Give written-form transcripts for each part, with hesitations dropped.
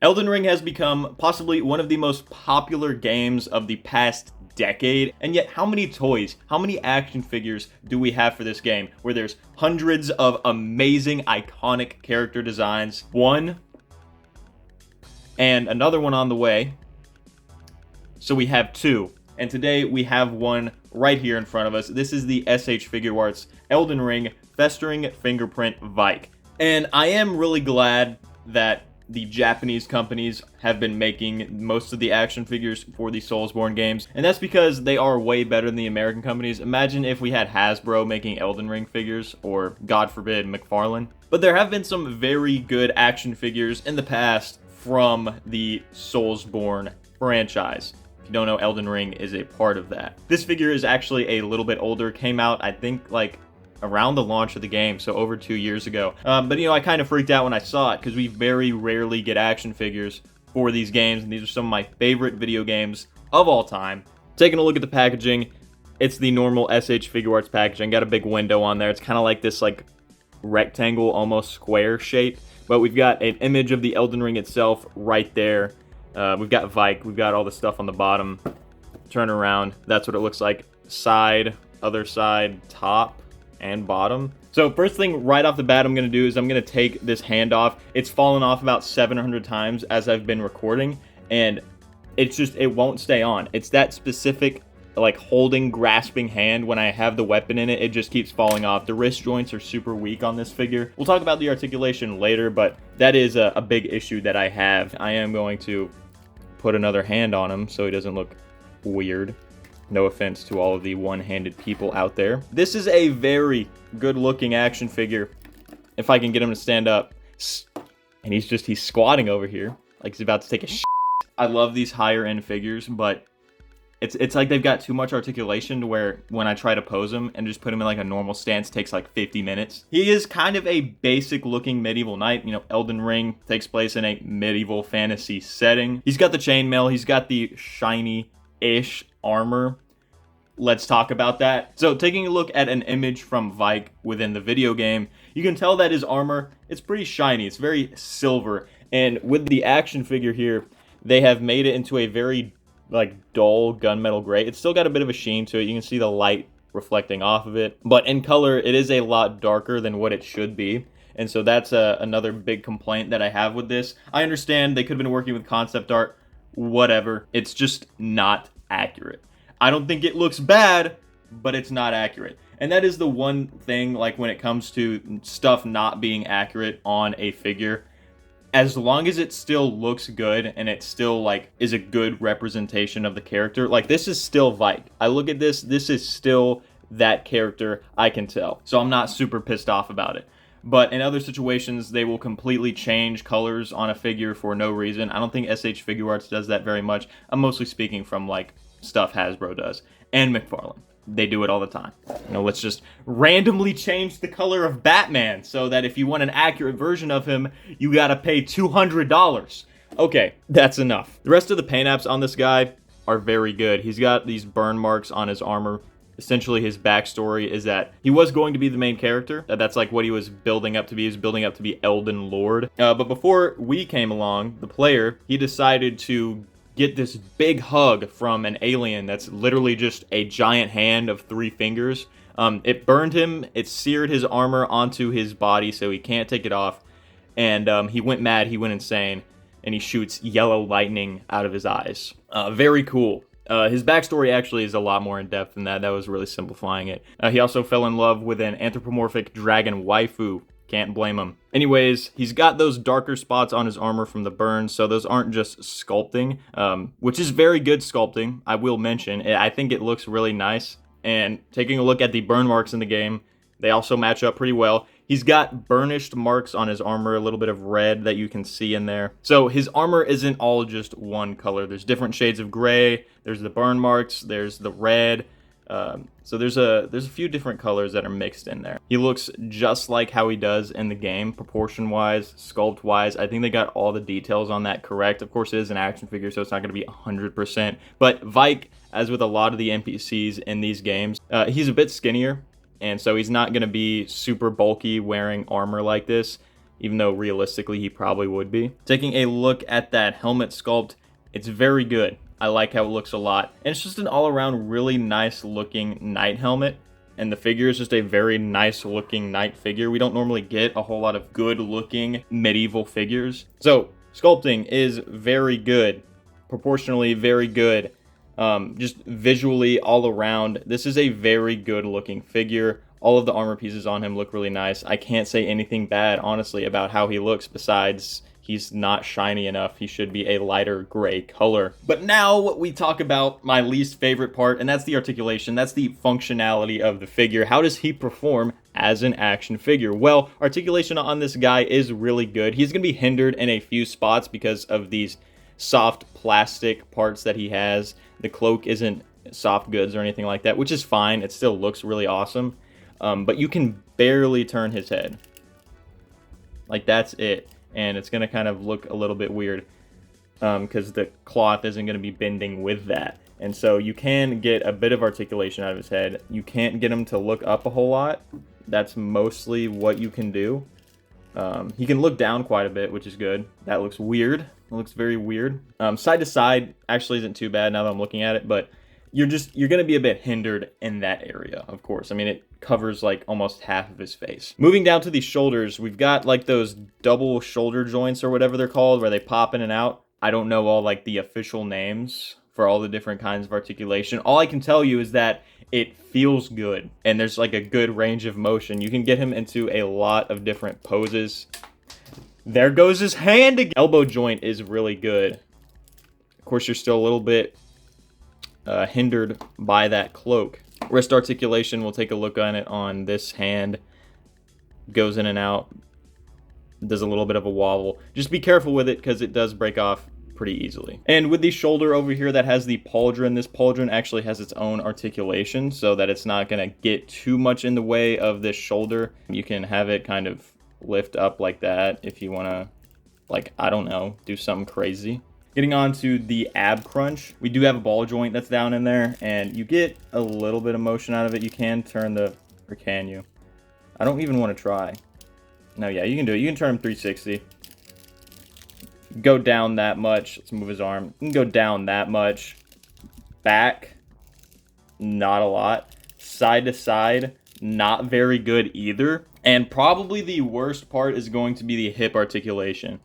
Elden Ring has become possibly one of the most popular games of the past decade, and yet how many toys, how many action figures do we have for this game, where there's hundreds of amazing, iconic character designs, one, and another one on the way, so we have two, and today we have one right here in front of us. This is the SH Figuarts Elden Ring Festering Fingerprint VYKE, and I am really glad that the Japanese companies have been making most of the action figures for the Soulsborne games, and that's because they are way better than the American companies. Imagine if we had Hasbro making Elden Ring figures, or God forbid, McFarlane. But there have been some very good action figures in the past from the Soulsborne franchise. If you don't know, Elden Ring is a part of that. This figure is actually a little bit older, came out I think like around the launch of the game, so over 2 years ago. But I kind of freaked out when I saw it, because we very rarely get action figures for these games, and these are some of my favorite video games of all time. Taking a look at the packaging, it's the normal SH Figuarts packaging. Got a big window on there. It's kind of like this like rectangle, almost square shape, but we've got an image of the Elden Ring itself right there. We've got VYKE, we've got all the stuff on the bottom. Turn around, that's what it looks like. Side, other side, top, and bottom. So first thing right off the bat I'm going to do is I'm going to take this hand off. It's fallen off about 700 times as I've been recording, and it won't stay on. It's that specific like holding, grasping hand. When I have the weapon in it, it just keeps falling off. The wrist joints are super weak on this figure. We'll talk about the articulation later, but that is a big issue that I have. I am going to put another hand on him so he doesn't look weird. No offense to all of the one-handed people out there. This is a very good-looking action figure, if I can get him to stand up. And he's squatting over here, like he's about to take a shit. I love these higher-end figures, but it's like they've got too much articulation to where when I try to pose him and just put him in like a normal stance, it takes like 50 minutes. He is kind of a basic-looking medieval knight. Elden Ring takes place in a medieval fantasy setting. He's got the chainmail. He's got the shiny-ish armor. Let's talk about that. So taking a look at an image from VYKE within the video game, you can tell that his armor, it's pretty shiny. It's very silver. And with the action figure here, they have made it into a very like dull gunmetal gray. It's still got a bit of a sheen to it. You can see the light reflecting off of it. But in color, it is a lot darker than what it should be. And so that's another big complaint that I have with this. I understand they could have been working with concept art, whatever. It's just not accurate. I don't think it looks bad, but it's not accurate. And that is the one thing, like when it comes to stuff not being accurate on a figure, as long as it still looks good and it still like is a good representation of the character, like this is still VYKE. I look at this is still that character, I can tell. So I'm not super pissed off about it. But in other situations, they will completely change colors on a figure for no reason. I don't think SH Figuarts does that very much. I'm mostly speaking from like stuff Hasbro does, and McFarlane. They do it all the time. Let's just randomly change the color of Batman so that if you want an accurate version of him, you gotta pay $200. Okay, that's enough. The rest of the paint apps on this guy are very good. He's got these burn marks on his armor. Essentially, his backstory is that he was going to be the main character. That's like what he was building up to be. He was building up to be Elden Lord. But before we came along, the player, he decided to get this big hug from an alien that's literally just a giant hand of 3 fingers. It burned him, it seared his armor onto his body so he can't take it off, and he went mad, he went insane, and he shoots yellow lightning out of his eyes. Very cool. His backstory actually is a lot more in-depth than that. That was really simplifying it. He also fell in love with an anthropomorphic dragon waifu. Can't blame him. Anyways, he's got those darker spots on his armor from the burns, so those aren't just sculpting, which is very good sculpting, I will mention. I think it looks really nice, and taking a look at the burn marks in the game, they also match up pretty well. He's got burnished marks on his armor, a little bit of red that you can see in there. So his armor isn't all just one color. There's different shades of gray, there's the burn marks, there's the red. So there's a few different colors that are mixed in there. He looks just like how he does in the game, proportion-wise, sculpt-wise. I think they got all the details on that correct. Of course, it is an action figure, so it's not going to be 100%. But VYKE, as with a lot of the NPCs in these games, he's a bit skinnier, and so he's not going to be super bulky wearing armor like this. even though realistically he probably would be. Taking a look at that helmet sculpt, it's very good. I like how it looks a lot. And it's just an all-around really nice looking knight helmet. And the figure is just a very nice looking knight figure. We don't normally get a whole lot of good looking medieval figures. So sculpting is very good, proportionally very good. Just visually all around, this is a very good looking figure. All of the armor pieces on him look really nice. I can't say anything bad, honestly, about how he looks besides he's not shiny enough. He should be a lighter gray color. But now we talk about my least favorite part, and that's the articulation. That's the functionality of the figure. How does he perform as an action figure? Well, articulation on this guy is really good. He's going to be hindered in a few spots because of these soft plastic parts that he has. The cloak isn't soft goods or anything like that, which is fine. It still looks really awesome. But you can barely turn his head. Like, that's it. And it's going to kind of look a little bit weird because the cloth isn't going to be bending with that. And so you can get a bit of articulation out of his head. You can't get him to look up a whole lot. That's mostly what you can do. He can look down quite a bit, which is good. That looks weird. It looks very weird. Side to side actually isn't too bad now that I'm looking at it, but you're going to be a bit hindered in that area, of course. I mean, it covers like almost half of his face. Moving down to the shoulders, we've got like those double shoulder joints or whatever they're called, where they pop in and out. I don't know all like the official names for all the different kinds of articulation. All I can tell you is that it feels good, and there's like a good range of motion. You can get him into a lot of different poses. There goes his hand again. Elbow joint is really good. Of course, you're still a little bit hindered by that cloak. Wrist articulation, we'll take a look on it on this hand. Goes in and out. Does a little bit of a wobble. Just be careful with it because it does break off pretty easily. And with the shoulder over here that has the pauldron, this pauldron actually has its own articulation so that it's not going to get too much in the way of this shoulder. You can have it kind of lift up like that if you want to, like, I don't know, do something crazy. Getting on to the ab crunch, we do have a ball joint that's down in there, and you get a little bit of motion out of it. You can turn the, or can you? I don't even want to try. No, yeah, you can do it. You can turn him 360. Go down that much. Let's move his arm. You can go down that much. Back, not a lot. Side to side, not very good either. And probably the worst part is going to be the hip articulation.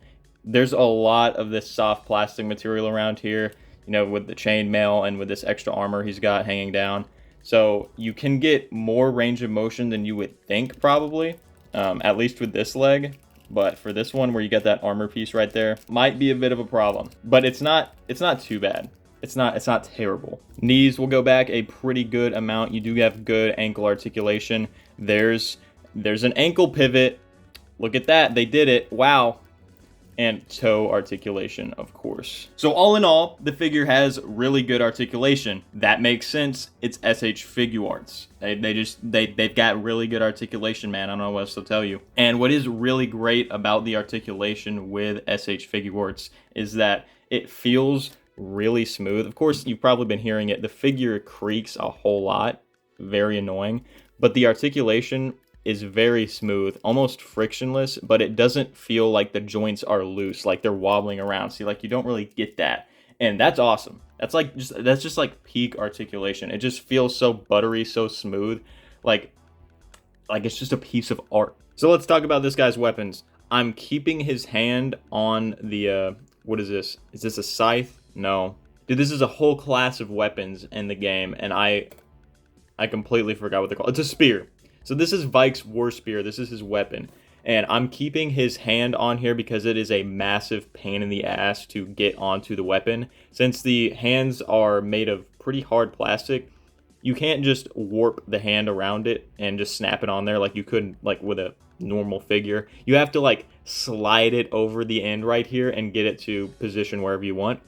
There's a lot of this soft plastic material around here, you know, with the chainmail and with this extra armor he's got hanging down. So you can get more range of motion than you would think, probably, at least with this leg. But for this one, where you get that armor piece right there, might be a bit of a problem. But it's not too bad. It's not terrible. Knees will go back a pretty good amount. You do have good ankle articulation. There's an ankle pivot. Look at that. They did it. Wow. And toe articulation, of course. So all in all, the figure has really good articulation. That makes sense. It's SH Figuarts. They've got really good articulation, man. I don't know what else to tell you. And what is really great about the articulation with SH Figuarts is that it feels really smooth. Of course, you've probably been hearing it. The figure creaks a whole lot. Very annoying. But the articulation is very smooth, almost frictionless, but it doesn't feel like the joints are loose, like they're wobbling around. See, like, you don't really get that. And that's awesome. That's just like peak articulation. It just feels so buttery, so smooth. Like it's just a piece of art. So let's talk about this guy's weapons. I'm keeping his hand on the, what is this? Is this a scythe? No. Dude, this is a whole class of weapons in the game, and I completely forgot what they're called. It's a spear. So this is VYKE's War Spear. This is his weapon. And I'm keeping his hand on here because it is a massive pain in the ass to get onto the weapon. Since the hands are made of pretty hard plastic, you can't just warp the hand around it and just snap it on there like you could like with a normal figure. You have to like slide it over the end right here and get it to position wherever you want.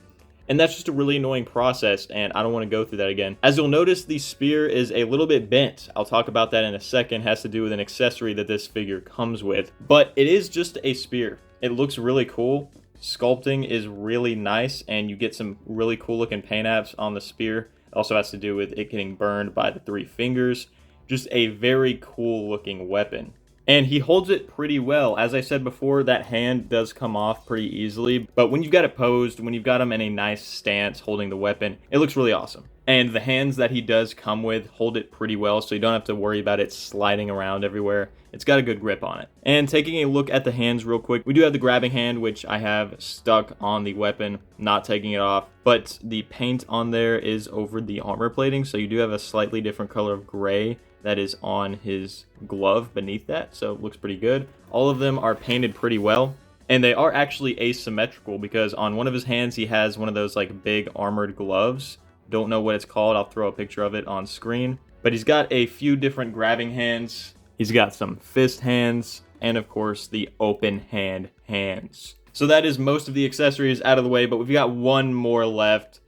And that's just a really annoying process, and I don't want to go through that again. As you'll notice, the spear is a little bit bent. I'll talk about that in a second. It has to do with an accessory that this figure comes with. But it is just a spear. It looks really cool. Sculpting is really nice, and you get some really cool looking paint apps on the spear. It also has to do with it getting burned by the 3 fingers. Just a very cool looking weapon. And he holds it pretty well. As I said before, that hand does come off pretty easily, but when you've got it posed, when you've got him in a nice stance holding the weapon, it looks really awesome. And the hands that he does come with hold it pretty well, so you don't have to worry about it sliding around everywhere. It's got a good grip on it. And taking a look at the hands real quick, we do have the grabbing hand, which I have stuck on the weapon, not taking it off, but the paint on there is over the armor plating, so you do have a slightly different color of gray that is on his glove beneath that, so it looks pretty good. All of them are painted pretty well, and they are actually asymmetrical because on one of his hands he has one of those like big armored gloves. Don't know what it's called, I'll throw a picture of it on screen. But he's got a few different grabbing hands, he's got some fist hands, and of course the open hand hands. So that is most of the accessories out of the way, but we've got one more left,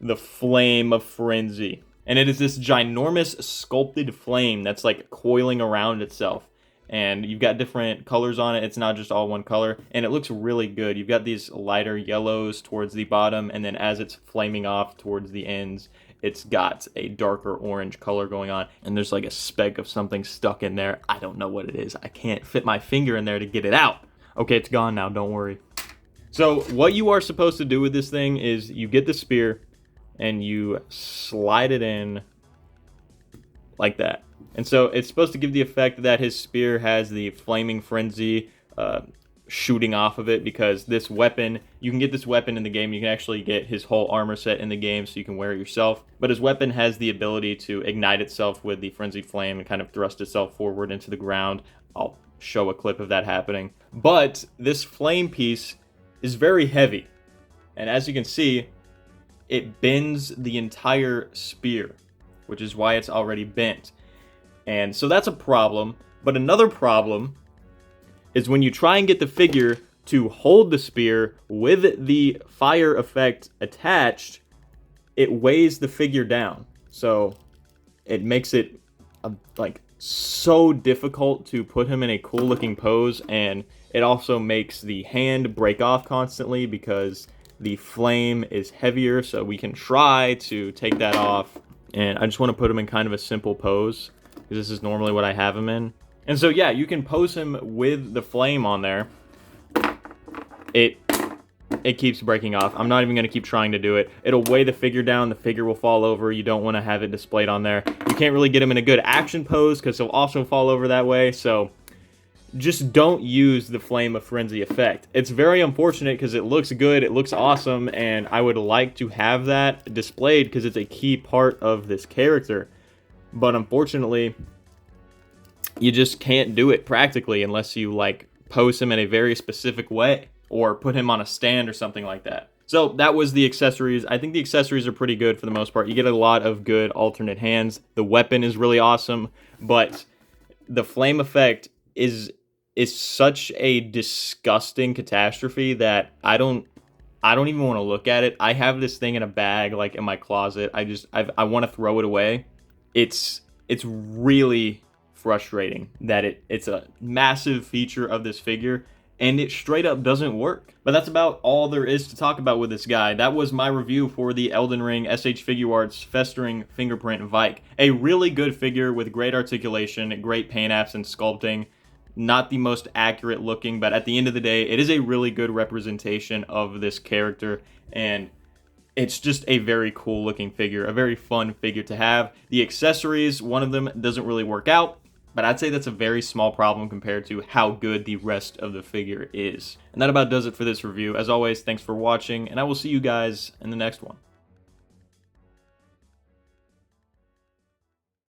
the Flame of Frenzy. And it is this ginormous sculpted flame that's like coiling around itself. And you've got different colors on it. It's not just all one color. And it looks really good. You've got these lighter yellows towards the bottom. And then as it's flaming off towards the ends, it's got a darker orange color going on. And there's like a speck of something stuck in there. I don't know what it is. I can't fit my finger in there to get it out. Okay, it's gone now. Don't worry. So what you are supposed to do with this thing is you get the spear and you slide it in like that. And so it's supposed to give the effect that his spear has the flaming frenzy shooting off of it, because this weapon, you can get this weapon in the game, you can actually get his whole armor set in the game so you can wear it yourself, but his weapon has the ability to ignite itself with the frenzied flame and kind of thrust itself forward into the ground. I'll show a clip of that happening. But this flame piece is very heavy, and as you can see, it bends the entire spear, which is why it's already bent. And so that's a problem. But another problem is when you try and get the figure to hold the spear with the fire effect attached, it weighs the figure down. So it makes it like so difficult to put him in a cool looking pose, and it also makes the hand break off constantly because the flame is heavier. So we can try to take that off, and I just want to put him in kind of a simple pose because this is normally what I have him in. And so yeah, you can pose him with the flame on there. It keeps breaking off. I'm not even going to keep trying to do it. It'll weigh the figure down. The figure will fall over. You don't want to have it displayed on there. You can't really get him in a good action pose because he'll also fall over that way. So just don't use the Flame of Frenzy effect. It's very unfortunate because it looks good, it looks awesome, and I would like to have that displayed because it's a key part of this character. But unfortunately, you just can't do it practically unless you like pose him in a very specific way or put him on a stand or something like that. So that was the accessories. I think the accessories are pretty good for the most part. You get a lot of good alternate hands. The weapon is really awesome, but the flame effect is such a disgusting catastrophe that I don't even want to look at it. I have this thing in a bag like in my closet. I want to throw it away. It's really frustrating that it's a massive feature of this figure and it straight up doesn't work. But that's about all there is to talk about with this guy. That was my review for the Elden Ring SH Figuarts Festering Fingerprint VYKE. A really good figure with great articulation, great paint apps and sculpting. Not the most accurate looking, but at the end of the day, it is a really good representation of this character, and it's just a very cool looking figure, a very fun figure to have. The accessories, one of them doesn't really work out, but I'd say that's a very small problem compared to how good the rest of the figure is. And that about does it for this review. As always, thanks for watching, and I will see you guys in the next one.